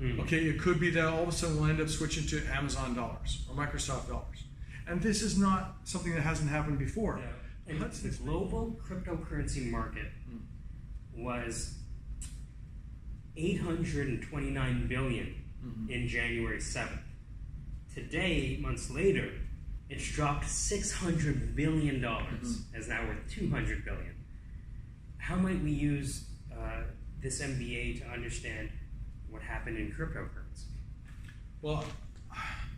Okay, it could be that all of a sudden we'll end up switching to Amazon dollars or Microsoft dollars. And this is not something that hasn't happened before. Yeah. And the global cryptocurrency market was 829 billion in January 7th. Today, months later, it's dropped $600 billion, is now worth $200 billion. How might we use this MBA to understand what happened in cryptocurrency? Well,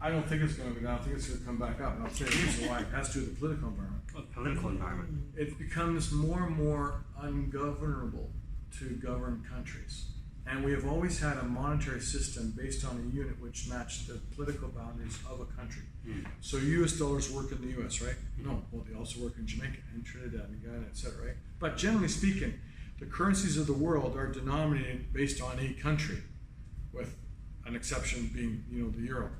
I don't think it's going to go down. I think it's going to come back up. And I'll tell you the reason why. It has to do with the political environment. Political environment. It becomes more and more ungovernable to govern countries. And we have always had a monetary system based on a unit which matched the political boundaries of a country. So US dollars work in the US, right? No, well, they also work in Jamaica and Trinidad and Guyana, etc., right? But generally speaking, the currencies of the world are denominated based on a country, with an exception being, the euro.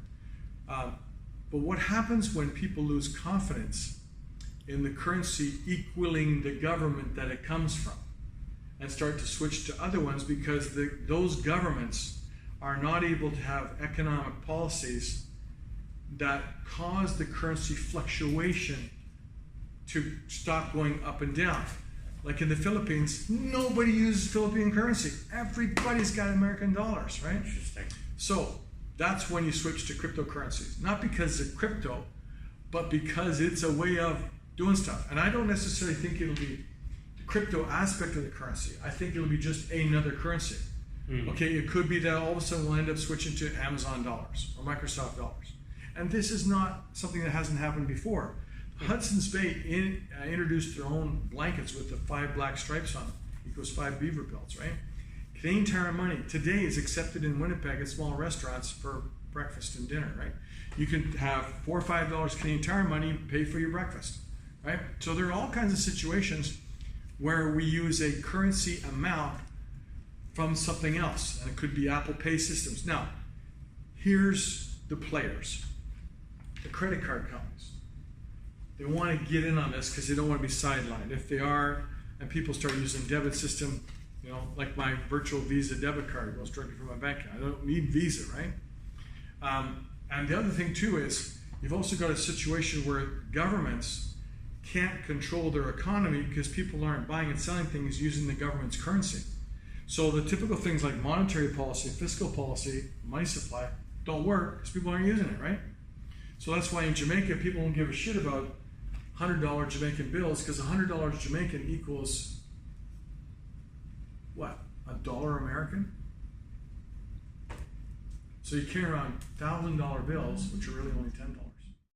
But what happens when people lose confidence in the currency equaling the government that it comes from and start to switch to other ones because those governments are not able to have economic policies that cause the currency fluctuation to stop going up and down? Like in the Philippines, nobody uses Philippine currency. Everybody's got American dollars, right? Interesting. So that's when you switch to cryptocurrencies. Not because it's crypto, but because it's a way of doing stuff. And I don't necessarily think it'll be the crypto aspect of the currency. I think it'll be just another currency. Okay, it could be that all of a sudden we'll end up switching to Amazon dollars or Microsoft dollars. And this is not something that hasn't happened before. Hudson's Bay introduced their own blankets with the 5 black stripes on them. Equals 5 beaver pelts, right? Canadian Tire money today is accepted in Winnipeg at small restaurants for breakfast and dinner, right? You can have $4 or $5 Canadian Tire money, pay for your breakfast, right? So there are all kinds of situations where we use a currency amount from something else, and it could be Apple Pay systems. Now, here's the players, the credit card companies. They want to get in on this because they don't want to be sidelined. If they are, and people start using debit system, like my virtual Visa debit card goes directly from my bank account. I don't need Visa, right? And the other thing too is you've also got a situation where governments can't control their economy because people aren't buying and selling things using the government's currency. So the typical things like monetary policy, fiscal policy, money supply don't work because people aren't using it, right? So that's why in Jamaica people don't give a shit about $100 Jamaican bills because $100 Jamaican equals what? $1 American? So you carry around $1,000 bills, which are really only $10.